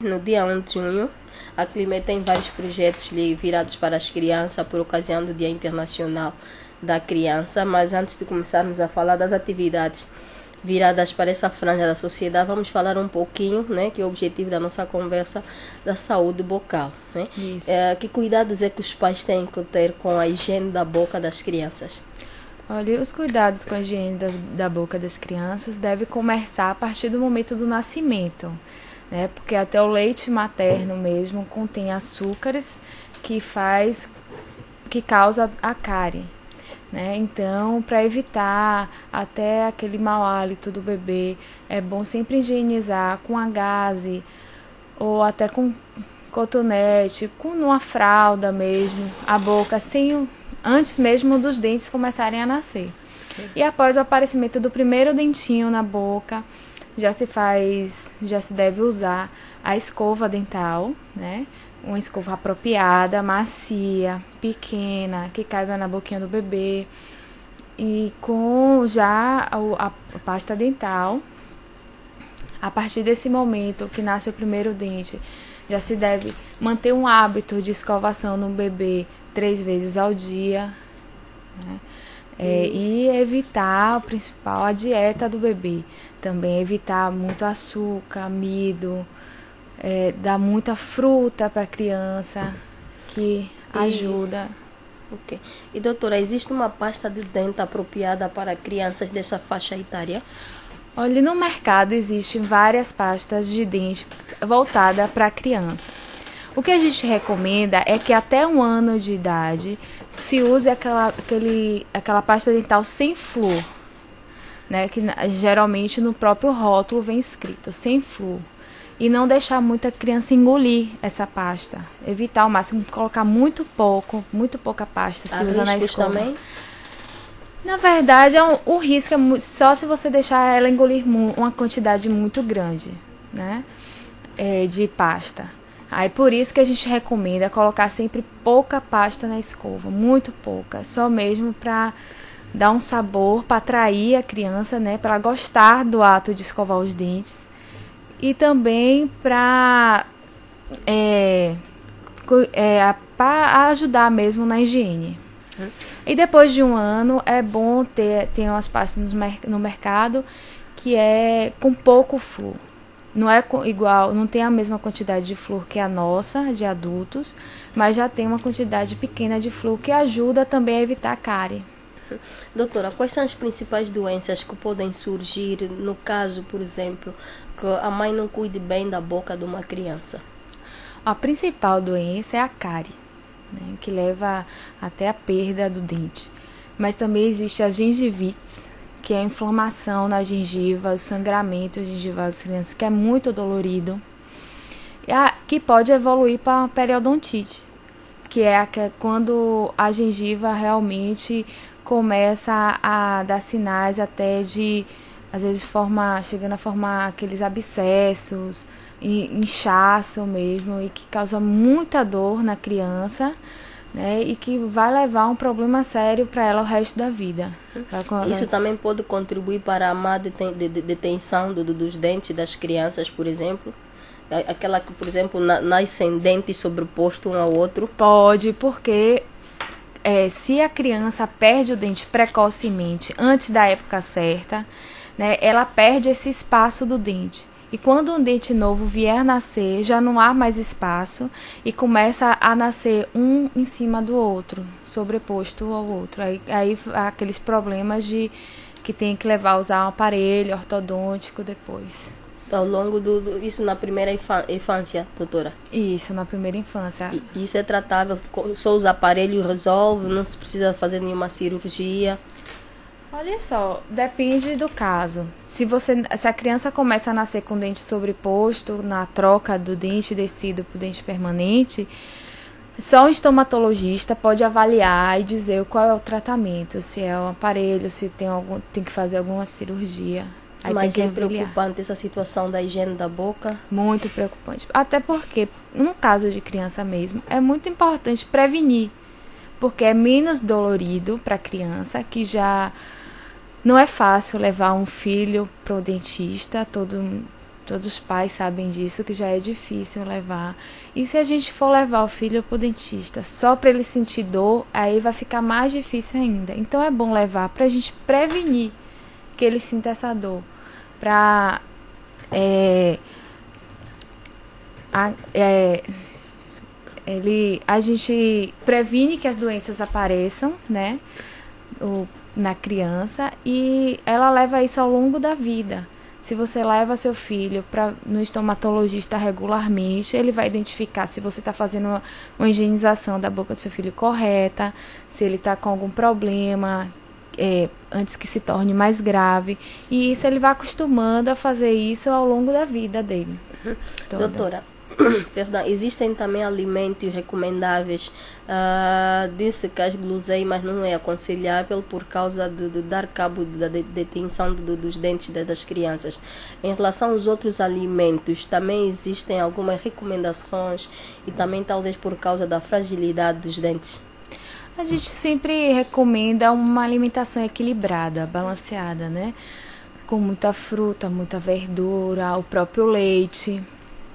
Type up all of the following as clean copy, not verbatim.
No dia 1 de junho, a Climet tem vários projetos virados para as crianças por ocasião do Dia Internacional da Criança, mas antes de começarmos a falar das atividades viradas para essa franja da sociedade, vamos falar um pouquinho, né, que é o objetivo da nossa conversa, da saúde bucal, né? Isso. Que cuidados é que os pais têm que ter com a higiene da boca das crianças? Olha, os cuidados com a higiene da boca das crianças devem começar a partir do momento do nascimento, né? Porque até o leite materno mesmo contém açúcares que causa a cárie, né? Então, para evitar até aquele mau hálito do bebê, é bom sempre higienizar com a gaze ou até com cotonete, com uma fralda mesmo, a boca antes mesmo dos dentes começarem a nascer. E após o aparecimento do primeiro dentinho na boca, já se deve usar a escova dental, né? Uma escova apropriada, macia, pequena, que caiba na boquinha do bebê. E com já a pasta dental, a partir desse momento que nasce o primeiro dente, já se deve manter um hábito de escovação no bebê 3 vezes ao dia, né? E evitar, o principal, a dieta do bebê. Também evitar muito açúcar, amido, dar muita fruta para a criança, que ajuda. Ok. E doutora, existe uma pasta de dente apropriada para crianças dessa faixa etária? Olha, no mercado existem várias pastas de dente voltadas para a criança. O que a gente recomenda é que até 1 ano de idade se use aquela pasta dental sem flúor, né? Que geralmente no próprio rótulo vem escrito sem flúor. E não deixar muita criança engolir essa pasta. Evitar ao máximo colocar muito pouca pasta se usa na escova. Também? Na verdade, o risco é só se você deixar ela engolir uma quantidade muito grande, né? De pasta. Aí por isso que a gente recomenda colocar sempre pouca pasta na escova, muito pouca, só mesmo para dar um sabor, para atrair a criança, né, para ela gostar do ato de escovar os dentes e também para ajudar mesmo na higiene. E depois de 1 ano é bom ter umas pastas no mercado que é com pouco flúor. Não é igual, não tem a mesma quantidade de flúor que a nossa, de adultos, mas já tem uma quantidade pequena de flúor que ajuda também a evitar a cárie. Doutora, quais são as principais doenças que podem surgir no caso, por exemplo, que a mãe não cuide bem da boca de uma criança? A principal doença é a cárie, né, que leva até a perda do dente. Mas também existe a gengivite, que é a inflamação na gengiva, o sangramento gengival das crianças, que é muito dolorido, que pode evoluir para a periodontite, que é quando a gengiva realmente começa a dar sinais até de, às vezes, chegando a formar aqueles abscessos, inchaço mesmo, e que causa muita dor na criança, né, e que vai levar a um problema sério para ela o resto da vida. Isso também pode contribuir para a má detenção dos dentes das crianças, por exemplo? Aquela que, por exemplo, nascem dentes sobrepostos um ao outro? Pode, porque se a criança perde o dente precocemente, antes da época certa, né, ela perde esse espaço do dente. E quando um dente novo vier a nascer, já não há mais espaço e começa a nascer um em cima do outro, sobreposto ao outro. Aí há aqueles problemas que tem que levar a usar um aparelho ortodôntico depois. Ao longo isso na primeira infância, doutora? Isso, na primeira infância. Isso é tratável, só os aparelhos resolve, não se precisa fazer nenhuma cirurgia? Olha só, depende do caso. Se a criança começa a nascer com o dente sobreposto, na troca do dente descido para o dente permanente, só um estomatologista pode avaliar e dizer qual é o tratamento, se é um aparelho, se tem que fazer alguma cirurgia. Aí mas tem é que avaliar. Preocupante essa situação da higiene da boca? Muito preocupante. Até porque, no caso de criança mesmo, é muito importante prevenir, porque é menos dolorido para a criança, que já não é fácil levar um filho para o dentista Todos os pais sabem disso, que já é difícil levar. E se a gente for levar o filho pro dentista só para ele sentir dor, aí vai ficar mais difícil ainda. Então é bom levar pra gente prevenir que ele sinta essa dor. Pra a gente previne que as doenças apareçam, né, na criança, e ela leva isso ao longo da vida. Se você leva seu filho no estomatologista regularmente, ele vai identificar se você está fazendo uma higienização da boca do seu filho correta, se ele está com algum problema, antes que se torne mais grave. E isso ele vai acostumando a fazer isso ao longo da vida dele. Doutora, perdão, existem também alimentos recomendáveis. Disse que as guloseimas não é aconselhável por causa de dar cabo da detenção dos dentes das crianças. Em relação aos outros alimentos, também existem algumas recomendações e também talvez por causa da fragilidade dos dentes. A gente sempre recomenda uma alimentação equilibrada, balanceada, né? Com muita fruta, muita verdura, o próprio leite,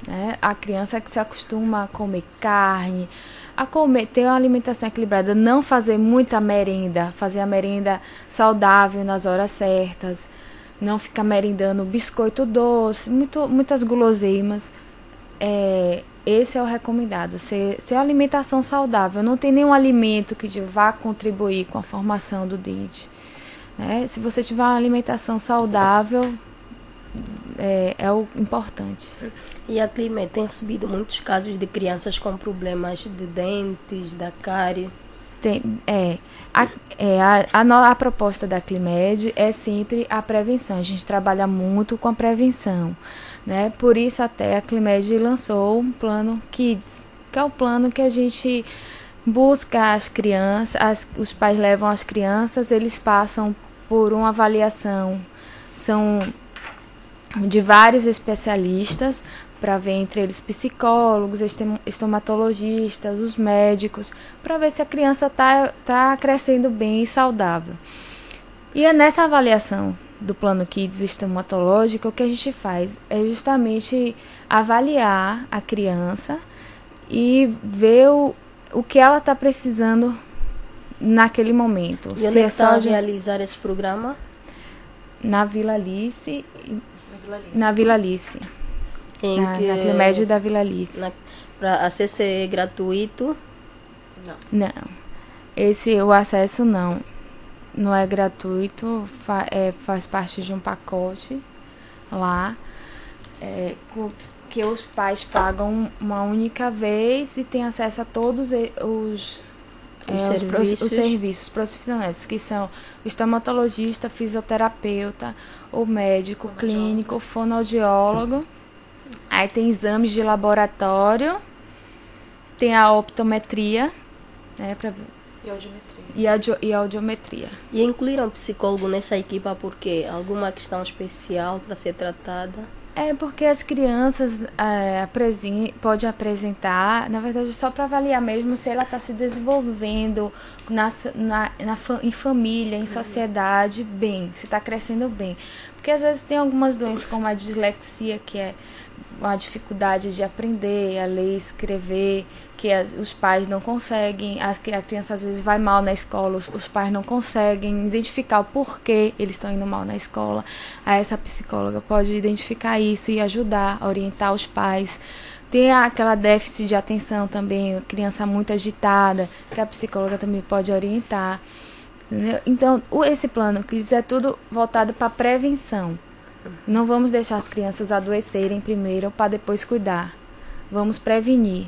né? A criança que se acostuma a comer carne, a comer, ter uma alimentação equilibrada, não fazer muita merenda, fazer a merenda saudável nas horas certas, não ficar merendando biscoito doce, muitas guloseimas. Esse é o recomendado, ser alimentação saudável. Não tem nenhum alimento que vá contribuir com a formação do dente, né? Se você tiver uma alimentação saudável, é o importante. E a Climed tem recebido muitos casos de crianças com problemas de dentes, da cárie. A proposta da Climed é sempre a prevenção. A gente trabalha muito com a prevenção, né? Por isso até a Climed lançou um plano Kids, que é o plano que a gente busca as crianças, os pais levam as crianças, eles passam por uma avaliação, são de vários especialistas, para ver entre eles psicólogos, estomatologistas, os médicos, para ver se a criança tá crescendo bem e saudável. E é nessa avaliação do plano Kids estomatológico, o que a gente faz é justamente avaliar a criança e ver o que ela está precisando naquele momento. E onde está a realizar esse programa? Na Vila Alice. Na Vila Alice. Na Climed da Vila Alice. Para acesso é gratuito? Não. O acesso não é gratuito, faz parte de um pacote lá, que os pais pagam uma única vez e tem acesso a todos os serviços profissionais, que são o estomatologista, fisioterapeuta, o médico clínico, o fonoaudiólogo. Aí tem exames de laboratório, tem a optometria, né, pra ver. E a audiometria. E incluíram psicólogo nessa equipa porque alguma questão especial para ser tratada? Porque as crianças podem apresentar, na verdade, só para avaliar mesmo se ela está se desenvolvendo em família, em sociedade, bem, se está crescendo bem. Porque às vezes tem algumas doenças como a dislexia, que é uma dificuldade de aprender a ler e escrever, que os pais não conseguem, a criança às vezes vai mal na escola, os pais não conseguem identificar o porquê eles estão indo mal na escola. Aí essa psicóloga pode identificar isso e ajudar, a orientar os pais. Tem aquela déficit de atenção também, criança muito agitada, que a psicóloga também pode orientar. Entendeu? Então, esse plano Kids é tudo voltado para prevenção. Não vamos deixar as crianças adoecerem primeiro para depois cuidar. Vamos prevenir,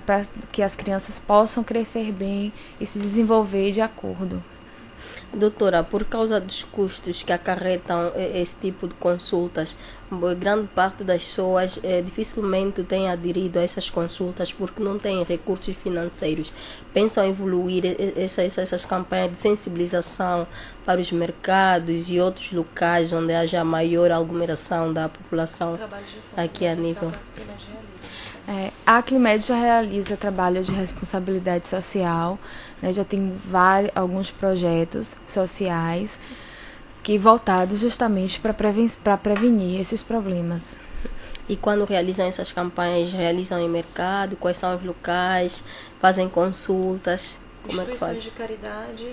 para que as crianças possam crescer bem e se desenvolver de acordo. Doutora, por causa dos custos que acarretam esse tipo de consultas, grande parte das pessoas dificilmente tem aderido a essas consultas porque não têm recursos financeiros. Pensam em evoluir essas campanhas de sensibilização para os mercados e outros locais onde haja maior aglomeração da população aqui a nível. A Climed já realiza trabalho de responsabilidade social, né? Já tem alguns projetos sociais que voltados justamente para prevenir esses problemas. E quando realizam essas campanhas, realizam em mercado? Quais são os locais? Fazem consultas? Como é que fazem? Instituições de caridade,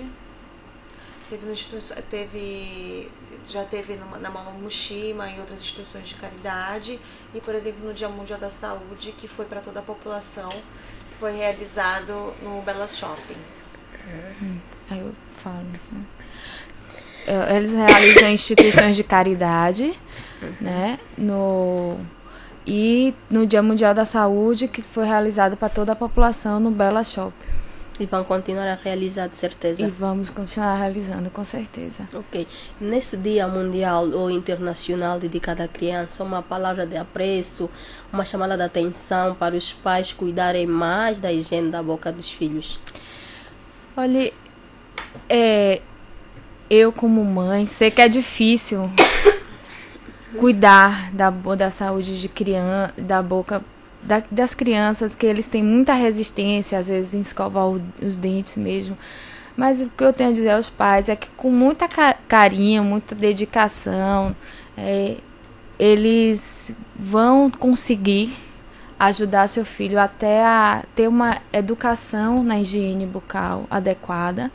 já teve na Mama Mushima e outras instituições de caridade, e por exemplo no Dia Mundial da Saúde, que foi para toda a população, que foi realizado no Bela Shopping. Aí eu falo, né? Eles realizam instituições de caridade, né? E no Dia Mundial da Saúde, que foi realizado para toda a população no Bela Shopping. E vão continuar a realizar, de certeza? E vamos continuar realizando, com certeza. Ok. Nesse Dia Mundial ou Internacional dedicado à criança, uma palavra de apreço, uma chamada de atenção para os pais cuidarem mais da higiene da boca dos filhos? Olha, eu como mãe sei que é difícil cuidar da saúde de criança, da boca das crianças, que eles têm muita resistência, às vezes em escovar os dentes mesmo. Mas o que eu tenho a dizer aos pais é que com muita carinho, muita dedicação, eles vão conseguir ajudar seu filho até a ter uma educação na higiene bucal adequada,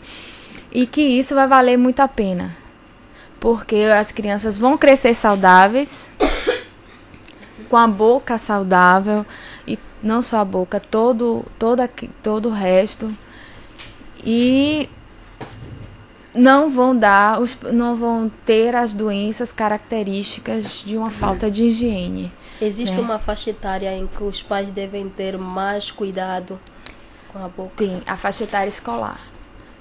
e que isso vai valer muito a pena, porque as crianças vão crescer saudáveis, com a boca saudável, e não só a boca, todo o resto, e não vão ter as doenças características de uma falta de higiene. Existe né? uma faixa etária em que os pais devem ter mais cuidado com a boca? Tem a faixa etária escolar.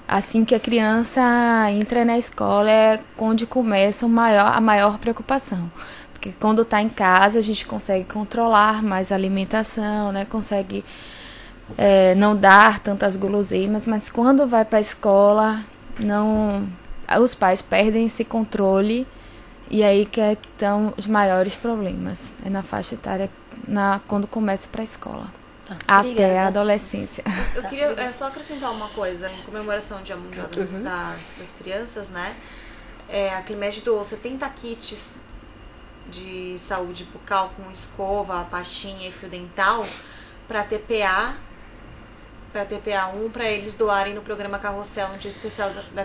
Assim que a criança entra na escola é onde começa a maior preocupação. Porque quando está em casa a gente consegue controlar mais a alimentação, né? Consegue não dar tantas guloseimas, mas quando vai para a escola, os pais perdem esse controle, e aí que estão os maiores problemas. É na faixa etária, quando começa para a escola. Até a adolescência. Eu queria só acrescentar uma coisa, em comemoração do Dia Mundial das Crianças, né? A Climed doou 70 kits de saúde bucal com escova, pastinha e fio dental para TPA 1, para eles doarem no programa Carrossel, no dia especial da